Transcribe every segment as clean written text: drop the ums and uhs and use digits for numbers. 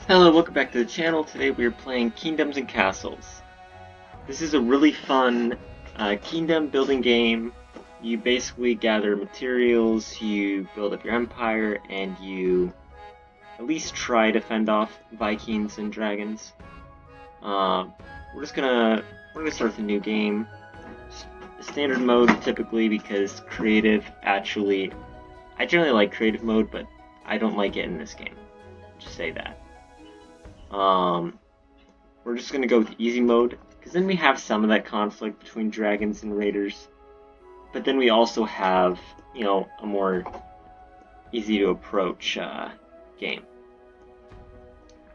Hello, welcome back to the channel. Today we are playing Kingdoms and Castles. This is a really fun kingdom building game. You basically gather materials, you build up your empire, and you at least try to fend off Vikings and dragons. We're gonna start the new game. Standard mode typically, because creative actually, I generally like creative mode, but I don't like it in this game. Just say that. We're just gonna go with easy mode, because then we have some of that conflict between dragons and raiders, but then we also have, a more easy to approach game.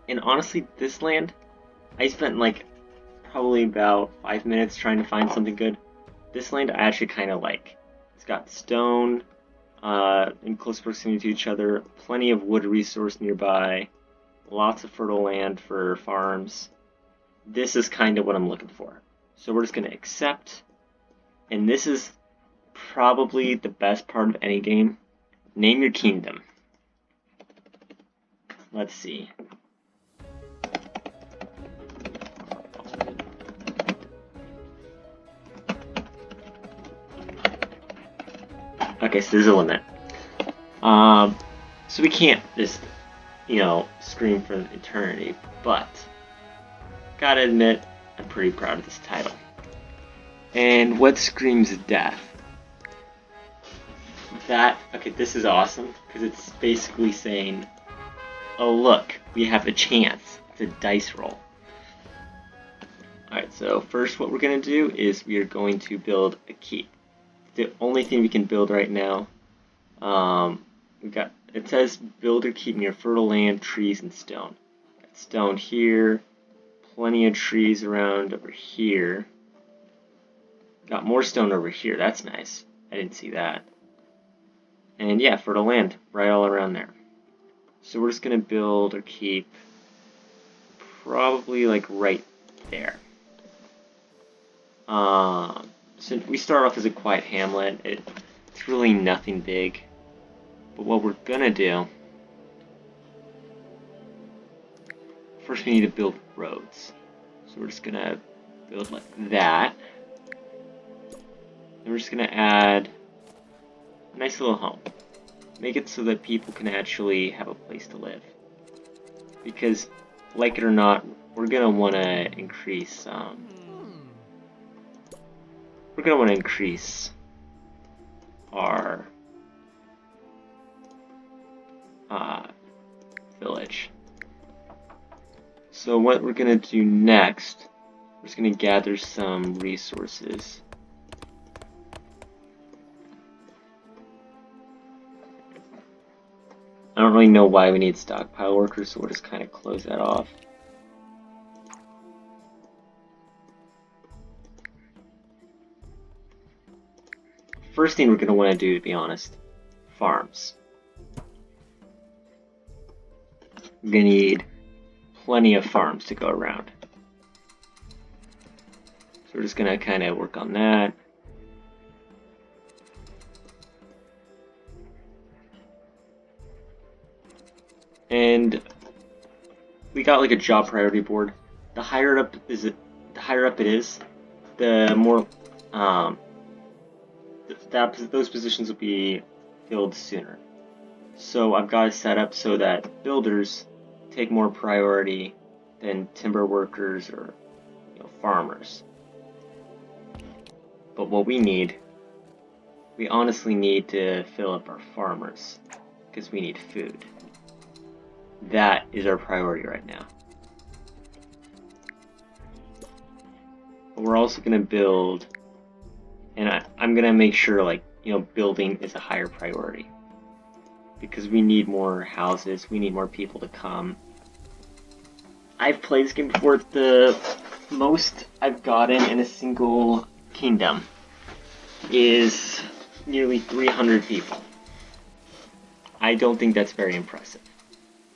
And honestly, this land, I spent like probably about 5 minutes trying to find something good. This land I actually kind of like. It's got stone in close proximity to each other, plenty of wood resource nearby, lots of fertile land for farms. This is kind of what I'm looking for. So we're just going to accept. And this is probably the best part of any game. Name your kingdom. Let's see. Okay, so there's a limit. So we can't just, scream for eternity, but gotta admit, I'm pretty proud of this title. And what screams death? Okay, this is awesome, because it's basically saying, oh look, we have a chance. It's a dice roll. Alright, so first what we're going to do is we are going to build a keep. The only thing we can build right now, it says build or keep near fertile land, trees, and stone. Got stone here, plenty of trees around over here. Got more stone over here, that's nice. I didn't see that. And yeah, fertile land right all around there. So we're just gonna build or keep probably like right there. So we start off as a quiet hamlet. It's really nothing big. But what we're gonna do, first we need to build roads. So we're just gonna build like that. And we're just gonna add a nice little home. Make it so that people can actually have a place to live. Because, like it or not, we're gonna want to increase. We're gonna want to increase our village. So what we're gonna do next, we're just gonna gather some resources. I don't really know why we need stockpile workers, so we'll just kind of close that off. First thing we're going to want to do, to be honest, farms. We're going to need plenty of farms to go around. So we're just going to kind of work on that. And we got like a job priority board. The higher up it is, the more those positions will be filled sooner. So I've got it set up so that builders take more priority than timber workers or farmers. But what we honestly need to fill up our farmers, because we need food. That is our priority right now. But we're also going to build, and I'm going to make sure building is a higher priority. Because we need more houses, we need more people to come. I've played this game before. The most I've gotten in a single kingdom is nearly 300 people. I don't think that's very impressive.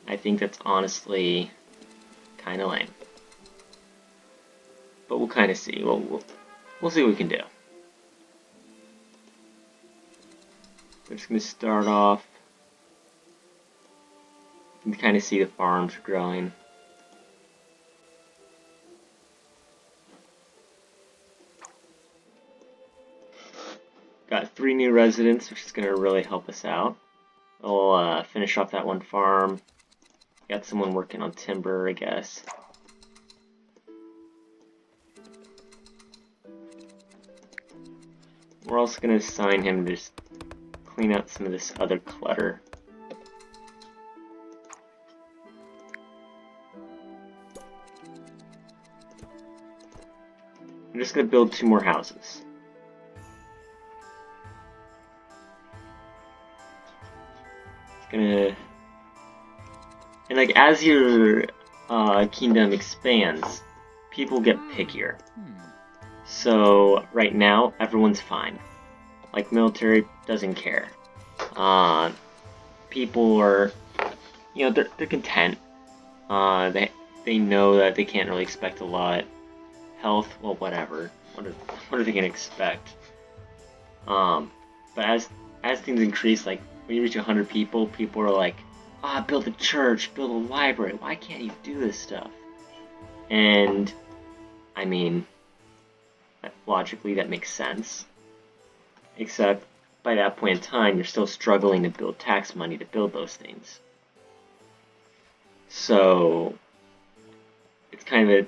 I think that's honestly kind of lame. But we'll kind of see. We'll see what we can do. We're just going to start off. You can kind of see the farms growing. 3 new residents, which is going to really help us out. We'll finish off that one farm. Got someone working on timber, I guess. We're also going to assign him to just clean out some of this other clutter. I'm just going to build 2 more houses. It's gonna... And like, as your kingdom expands, people get pickier. So right now, everyone's fine. Like, military doesn't care. People are, you know, they're content. They know that they can't really expect a lot. Health, well, whatever. What are they gonna expect? But as things increase, like when you reach 100 people, people are like, build a church, build a library. Why can't you do this stuff? And I mean, logically that makes sense. Except by that point in time, you're still struggling to build tax money to build those things. So it's kind of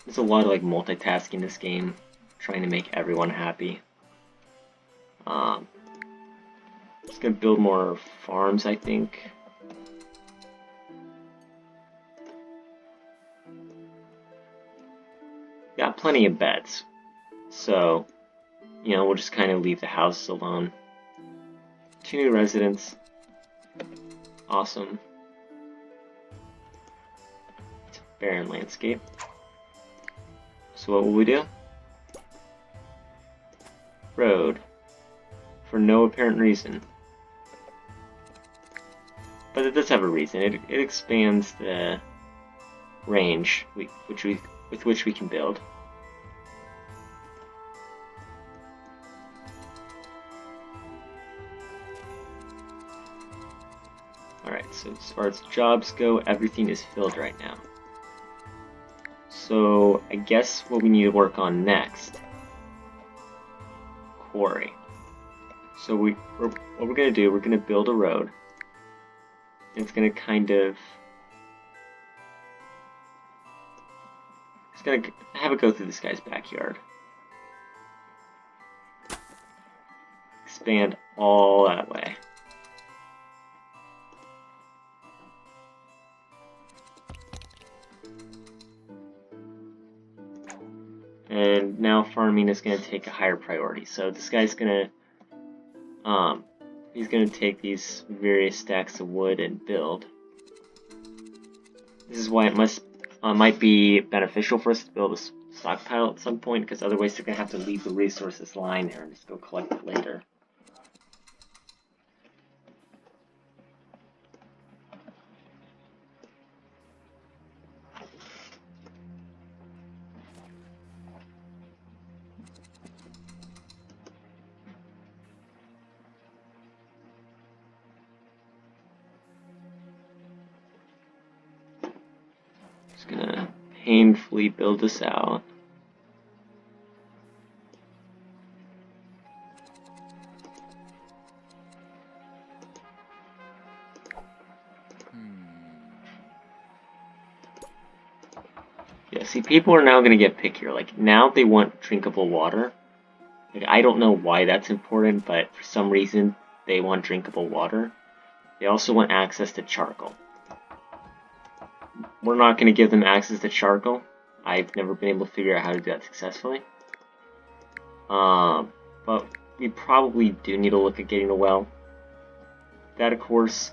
there's a lot of like multitasking in this game, trying to make everyone happy. Just gonna build more farms, I think. Got plenty of beds, so you know we'll just kind of leave the houses alone. 2 new residents, awesome. It's a barren landscape. So what will we do? Road. For no apparent reason. But it does have a reason. It expands the range with which we can build. Alright, so as far as jobs go, everything is filled right now. So I guess what we need to work on next, Quarry. So what we're gonna do, we're gonna build a road. It's gonna kind of, it's gonna have it go through this guy's backyard. Expand all that way. And now farming is going to take a higher priority. So this guy's going to, he's going to take these various stacks of wood and build. This is why it might be beneficial for us to build a stockpile at some point, because otherwise they're going to have to leave the resources lying there and just go collect it later. Just gonna painfully build this out. Yeah, see, people are now gonna get pickier. Like, now they want drinkable water. Like, I don't know why that's important, but for some reason they want drinkable water. They also want access to charcoal. We're not going to give them access to charcoal. I've never been able to figure out how to do that successfully. But we probably do need to look at getting a well. That, of course,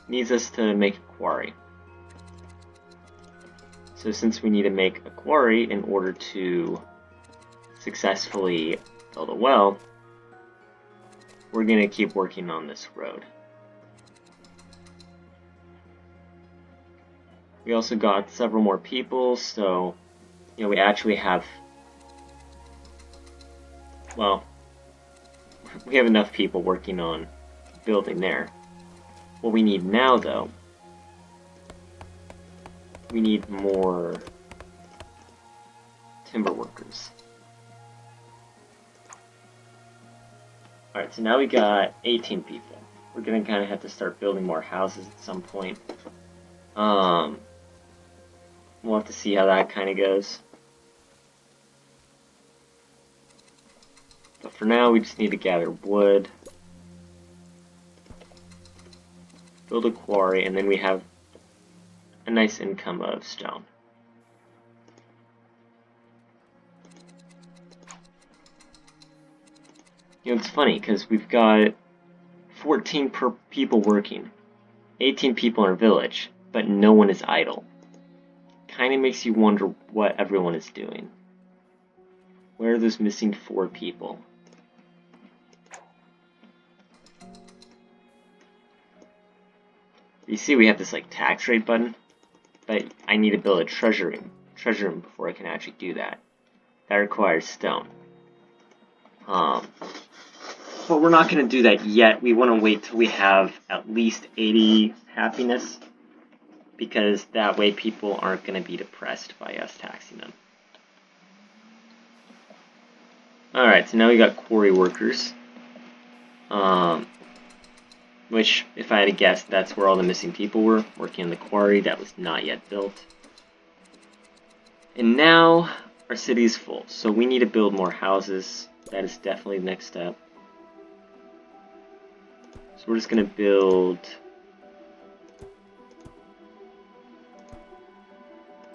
needs us to make a quarry. So since we need to make a quarry in order to successfully build a well, we're going to keep working on this road. We also got several more people, so you know we actually have, well, we have enough people working on building there. What we need now, though, we need more timber workers. Alright, so now we got 18 people. We're gonna kind of have to start building more houses at some point. We'll have to see how that kind of goes. But for now, we just need to gather wood, build a quarry, and then we have a nice income of stone. You know, it's funny because we've got 14 per people working, 18 people in our village, but no one is idle. Kind of makes you wonder what everyone is doing. Where are those missing 4 people? You see we have this like tax rate button, but I need to build a treasure room before I can actually do that. That requires stone. But we're not going to do that yet. We want to wait till we have at least 80 happiness, because that way people aren't going to be depressed by us taxing them. Alright, so now we got quarry workers. Which, if I had to guess, that's where all the missing people were, working in the quarry that was not yet built. And now our city is full, so we need to build more houses. That is definitely the next step. So we're just going to build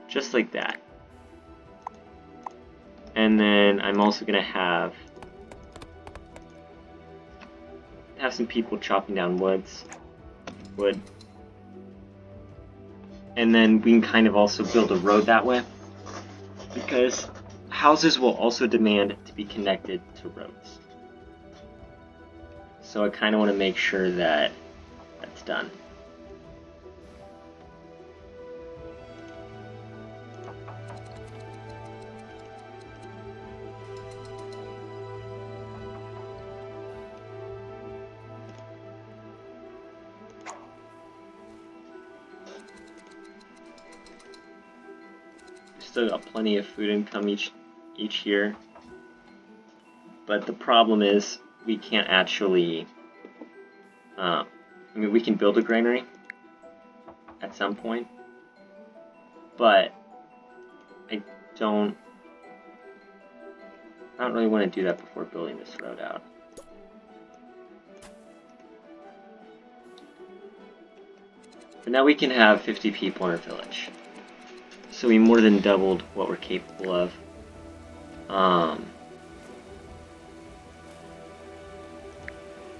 just like that. And then I'm also going to have some people chopping down wood. And then we can kind of also build a road that way, because houses will also demand to be connected to roads. So I kind of want to make sure that that's done. Still got plenty of food income each year, but the problem is we can't actually. I mean, we can build a granary at some point, but I don't really want to do that before building this road out. But now we can have 50 people in our village. So we more than doubled what we're capable of.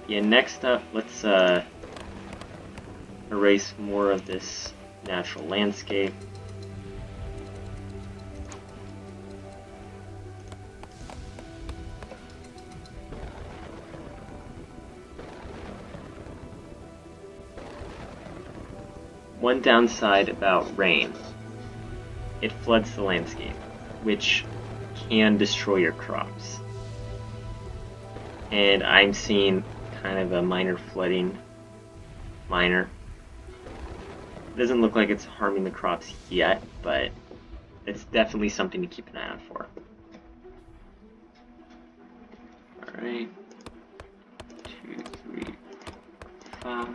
Yeah, next up, let's erase more of this natural landscape. One downside about rain: it floods the landscape, which can destroy your crops. And I'm seeing kind of a minor flooding. Minor. It doesn't look like it's harming the crops yet, but it's definitely something to keep an eye out for. Alright. 2, 3, 5.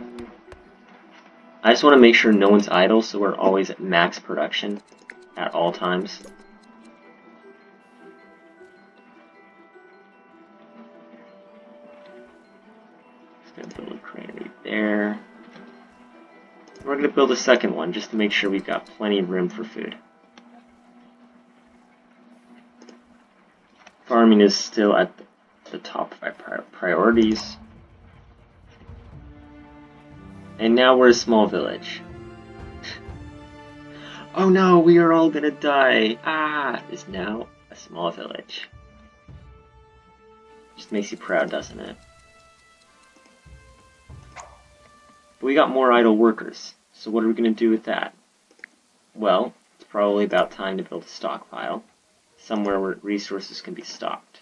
I just want to make sure no one's idle, so we're always at max production at all times. Just gonna build a crane right there. We're gonna build a second one just to make sure we've got plenty of room for food. Farming is still at the top of our priorities. And now we're a small village. Oh no, we are all gonna die! Ah! Is now a small village. Just makes you proud, doesn't it? But we got more idle workers, so what are we gonna do with that? Well, it's probably about time to build a stockpile, somewhere where resources can be stocked.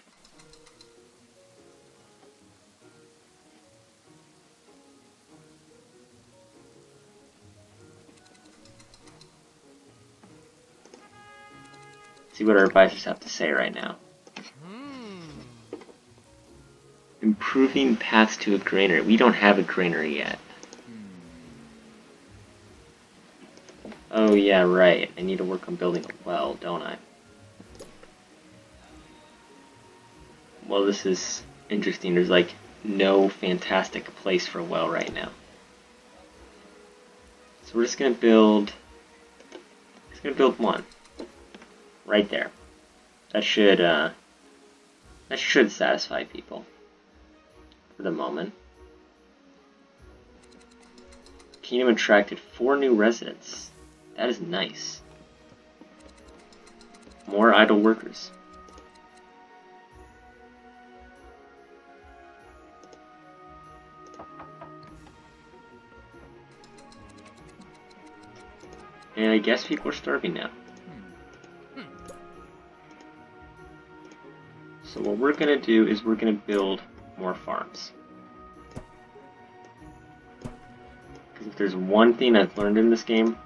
See what our advisors have to say right now. Improving paths to a granary. We don't have a granary yet. Oh yeah, right. I need to work on building a well, don't I? Well, this is interesting. There's like no fantastic place for a well right now. So we're just gonna build one. Right there. That should satisfy people. For the moment. Kingdom attracted 4 new residents. That is nice. More idle workers. And I guess people are starving now. So what we're gonna do is we're gonna build more farms. Because if there's one thing I've learned in this game,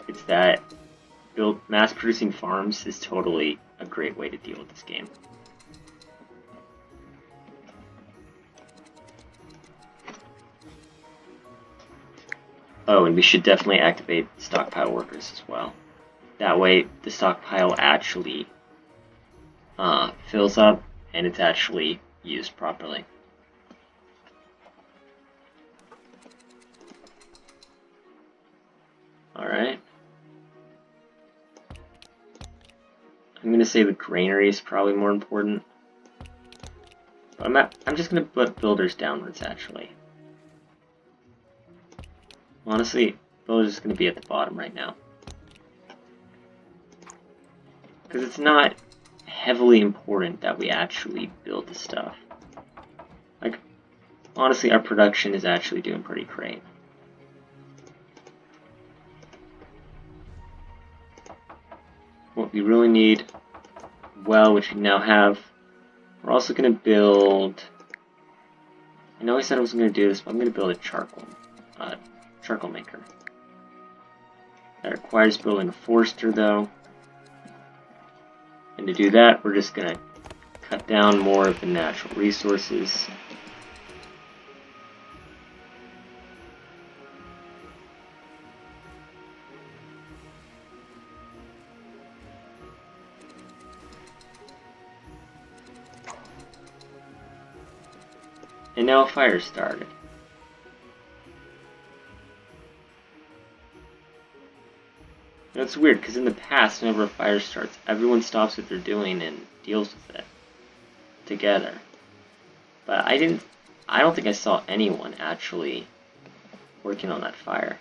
it's that mass-producing farms is totally a great way to deal with this game. Oh, and we should definitely activate stockpile workers as well. That way, the stockpile actually fills up and it's actually used properly. Alright. I'm going to say the granary is probably more important. But I'm just going to put builders downwards, actually. Honestly, builders is going to be at the bottom right now. Because it's not heavily important that we actually build the stuff. Like, honestly, our production is actually doing pretty great. What we really need, well, which we now have, we're also going to build, I know I said I wasn't going to do this, but I'm going to build a charcoal maker. That requires building a forester though. And to do that, we're just going to cut down more of the natural resources. And now a fire started. And it's weird, because in the past, whenever a fire starts, everyone stops what they're doing and deals with it together. But I don't think I saw anyone actually working on that fire.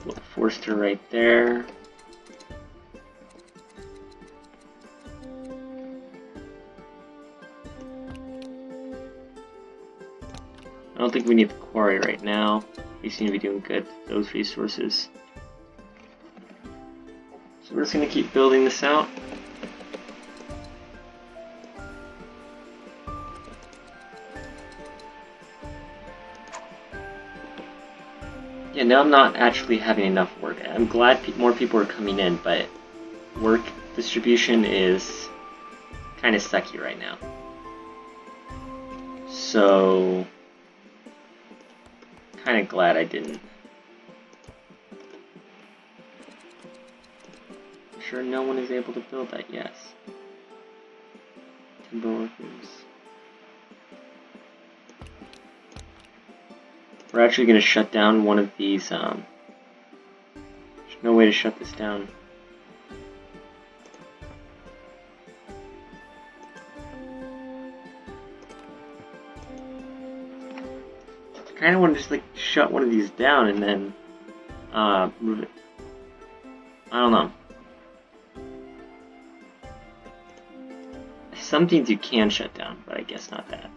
Little forester right there. I don't think we need the quarry right now. We seem to be doing good with those resources. So we're just going to keep building this out. Yeah, now I'm not actually having enough work. I'm glad more people are coming in, but work distribution is kind of sucky right now. So, kind of glad I didn't. I'm sure no one is able to build that, yes. Timber workers. We're actually going to shut down one of these, there's no way to shut this down. I kind of want to just, like, shut one of these down and then, move it. I don't know. I some things you can shut down, but I guess not that.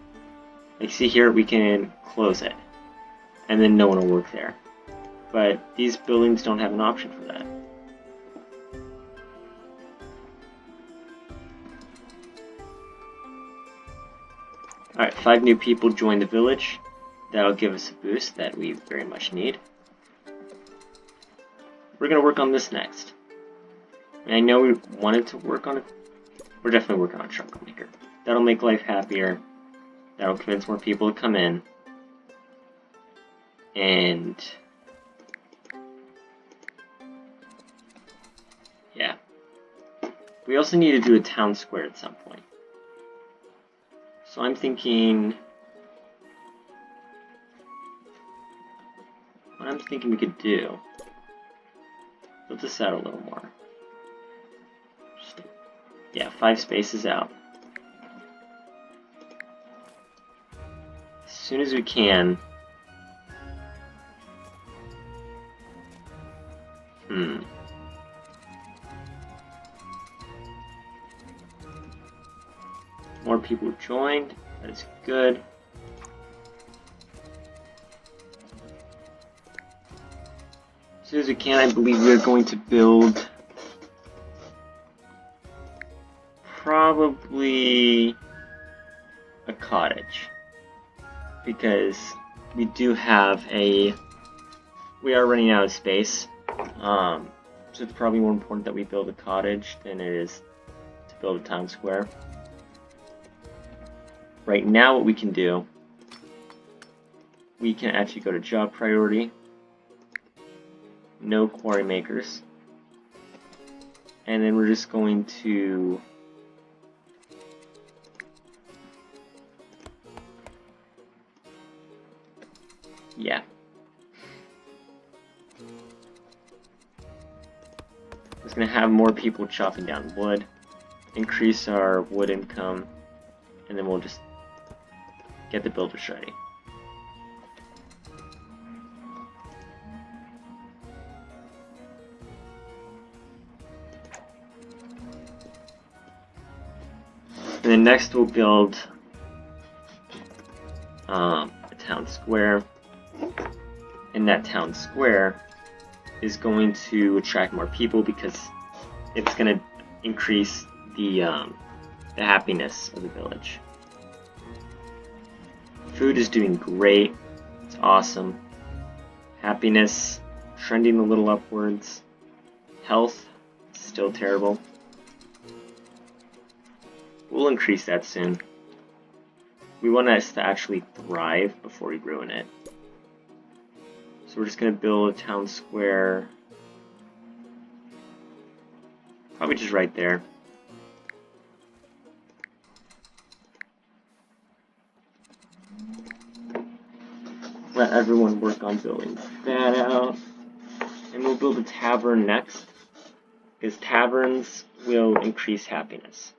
Like, see here, we can close it, and then no one will work there. But these buildings don't have an option for that. Alright, 5 new people joined the village. That'll give us a boost that we very much need. We're going to work on this next. And I know we wanted to work on it. We're definitely working on Chocolate Maker. That'll make life happier. That'll convince more people to come in. And yeah. We also need to do a town square at some point. So I'm thinking... what I'm thinking we could do... build this out a little more. Just, yeah, 5 spaces out. As soon as we can... More people joined. That is good. As soon as we can, I believe we are going to build probably a cottage, because we do have we are running out of space. So it's probably more important that we build a cottage than it is to build a town square. Right now, what we can do, we can actually go to job priority, no quarry makers, and then we're just going to It's going to have more people chopping down wood, increase our wood income, and then we'll just get the builders ready. And then next we'll build a town square, and that town square is going to attract more people because it's going to increase the happiness of the village. Food is doing great. It's awesome. Happiness trending a little upwards. Health still terrible. We'll increase that soon. We want us to actually thrive before we ruin it. So we're just going to build a town square. Probably just right there. Let everyone work on building that out. And we'll build a tavern next, because taverns will increase happiness.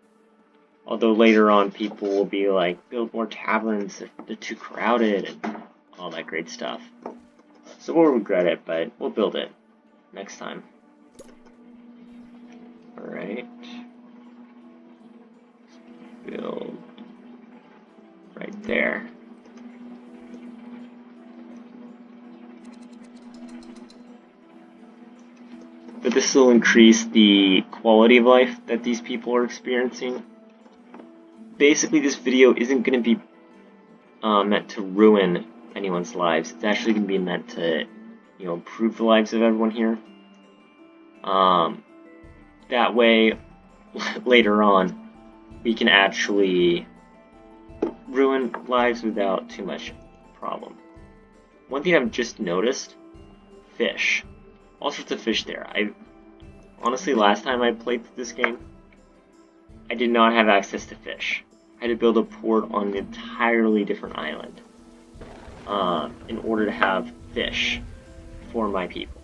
Although later on people will be like, build more taverns, they're too crowded, and all that great stuff. So we'll regret it, but we'll build it next time. Alright. Build right there. But this will increase the quality of life that these people are experiencing. Basically, this video isn't going to be meant to ruin anyone's lives. It's actually going to be meant to, improve the lives of everyone here. That way, later on, we can actually ruin lives without too much problem. One thing I've just noticed, fish. All sorts of fish there. Honestly, last time I played this game, I did not have access to fish. I had to build a port on an entirely different island in order to have fish for my people.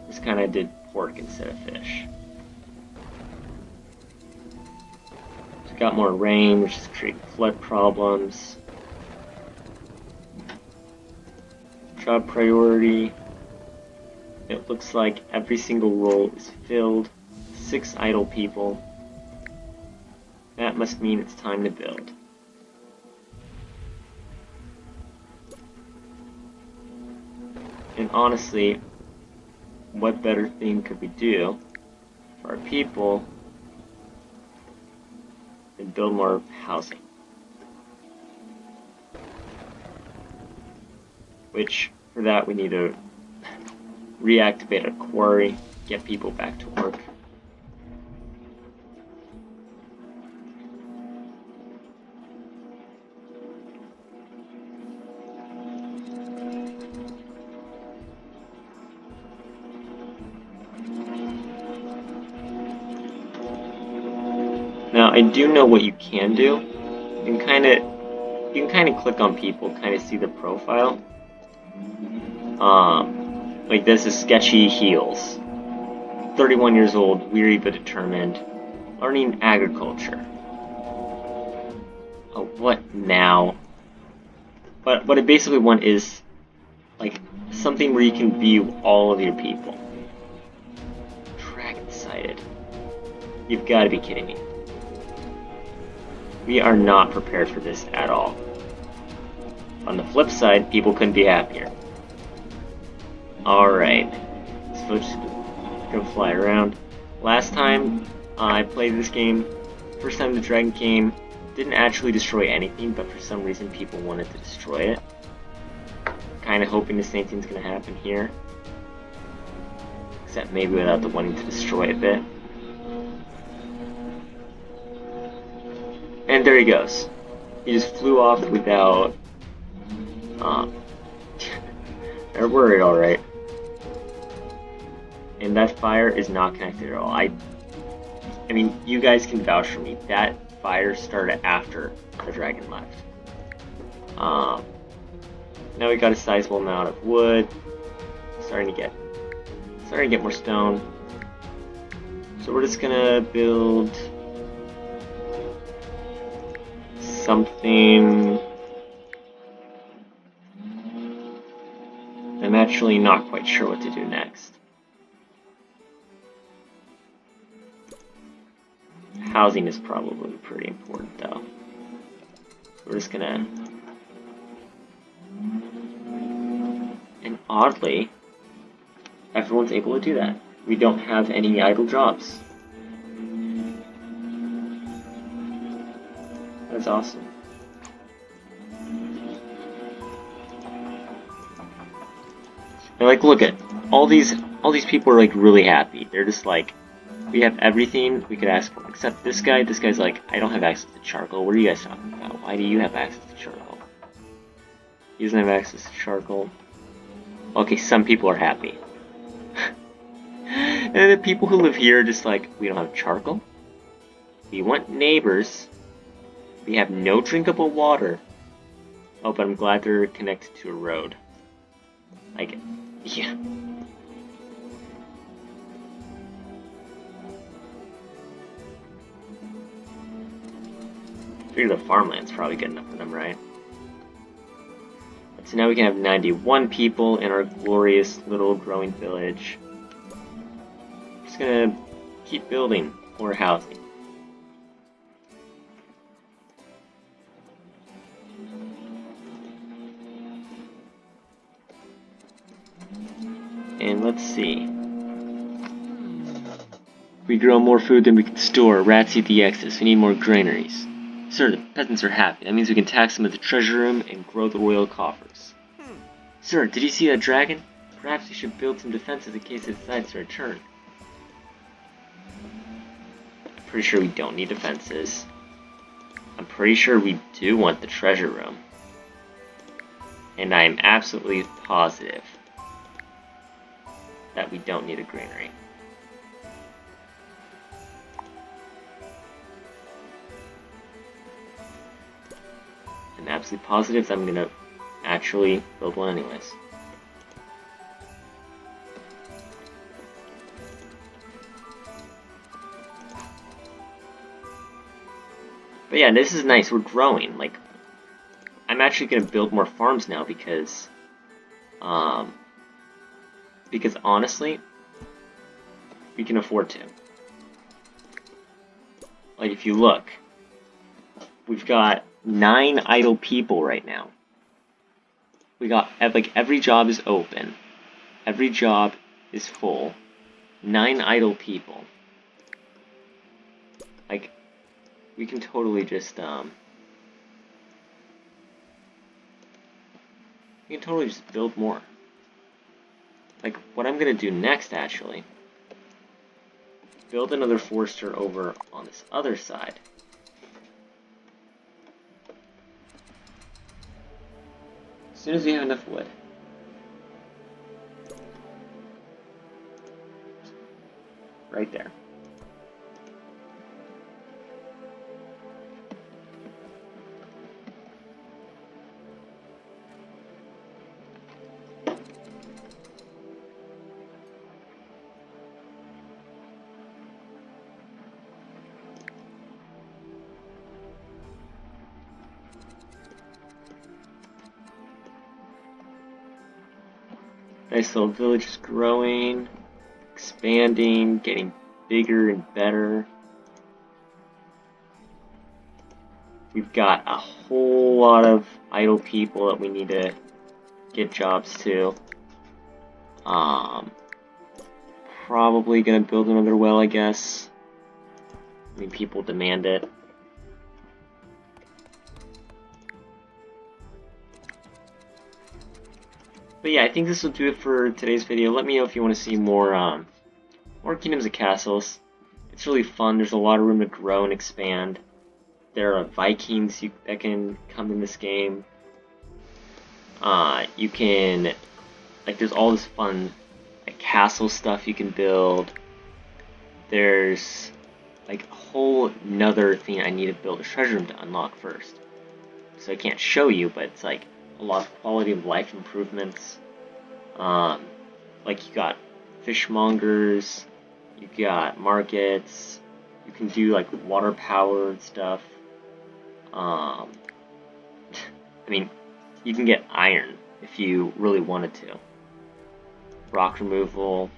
Just kind of did pork instead of fish. So got more rain, which is creating flood problems. Job priority. It looks like every single role is filled. 6 idle people. That must mean it's time to build. And honestly, what better thing could we do for our people than build more housing? Which, for that, we need to reactivate a quarry, get people back to work. Now, I do know what you can do. You can kind of click on people, kind of see the profile. Like this is Sketchy Heels. 31 years old, weary but determined, learning agriculture. Oh, what now? But what I basically want is like something where you can view all of your people. Dragon sighted. You've got to be kidding me. We are not prepared for this at all. On the flip side, people couldn't be happier. Alright, so just go fly around. Last time I played this game, first time the dragon came, didn't actually destroy anything, but for some reason people wanted to destroy it. Kinda hoping the same thing's gonna happen here. Except maybe without the wanting to destroy a bit. And there he goes. He just flew off without... they're worried, alright. And that fire is not connected at all. I mean, you guys can vouch for me. That fire started after the dragon left. Now we got a sizable amount of wood. Starting to get more stone. So we're just gonna build something. I'm actually not quite sure what to do next. Housing is probably pretty important though. We're just gonna... And oddly, everyone's able to do that. We don't have any idle jobs. That's awesome. And like, look at all these people are like really happy. They're just like, we have everything we could ask for, except this guy. This guy's like, I don't have access to charcoal. What are you guys talking about? Why do you have access to charcoal? He doesn't have access to charcoal. Okay, some people are happy. And the people who live here are just like, we don't have charcoal. We want neighbors. We have no drinkable water. Oh, but I'm glad they're connected to a road. Like, yeah. I figure the farmland's probably good enough for them, right? So now we can have 91 people in our glorious little growing village. Just gonna keep building more housing. And let's see. We grow more food than we can store. Rats eat the excess. We need more granaries. Sir, the peasants are happy. That means we can tax them at the treasure room and grow the royal coffers. Sir, did you see that dragon? Perhaps we should build some defenses in case it decides to return. I'm pretty sure we don't need defenses. I'm pretty sure we do want the treasure room. And I'm absolutely positive that we don't need a granary. I'm absolutely positive that I'm gonna actually build one anyways. But yeah, this is nice. We're growing. Like, I'm actually gonna build more farms now because honestly, we can afford to. like if you look, we've got 9 idle people right now. We got, like, every job is open. Every job is full. 9 idle people. Like, we can totally just, we can totally just build more. Like, what I'm gonna do next, actually, build another forester over on this other side. As soon as we have enough wood. Right there. Nice little village is growing, expanding, getting bigger and better. We've got a whole lot of idle people that we need to get jobs to. Probably gonna build another well, I guess. I mean, people demand it. But yeah, I think this will do it for today's video. Let me know if you want to see more Kingdoms of Castles. It's really fun. There's a lot of room to grow and expand. There are Vikings that can come in this game. You can, like, there's all this fun, like, castle stuff you can build. There's, like, a whole nother thing I need to build a treasure room to unlock first. So I can't show you, but it's like a lot of quality of life improvements. Like, you got fishmongers, you got markets, you can do like water powered stuff. I mean, you can get iron if you really wanted to. Rock removal,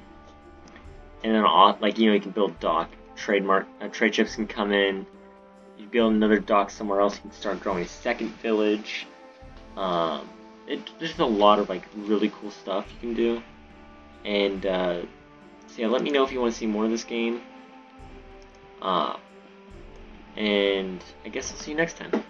and then like, you know, you can build dock. Trade ships can come in. You build another dock somewhere else. You can start growing a second village. There's a lot of like really cool stuff you can do. And so yeah, let me know if you want to see more of this game. And I guess I'll see you next time.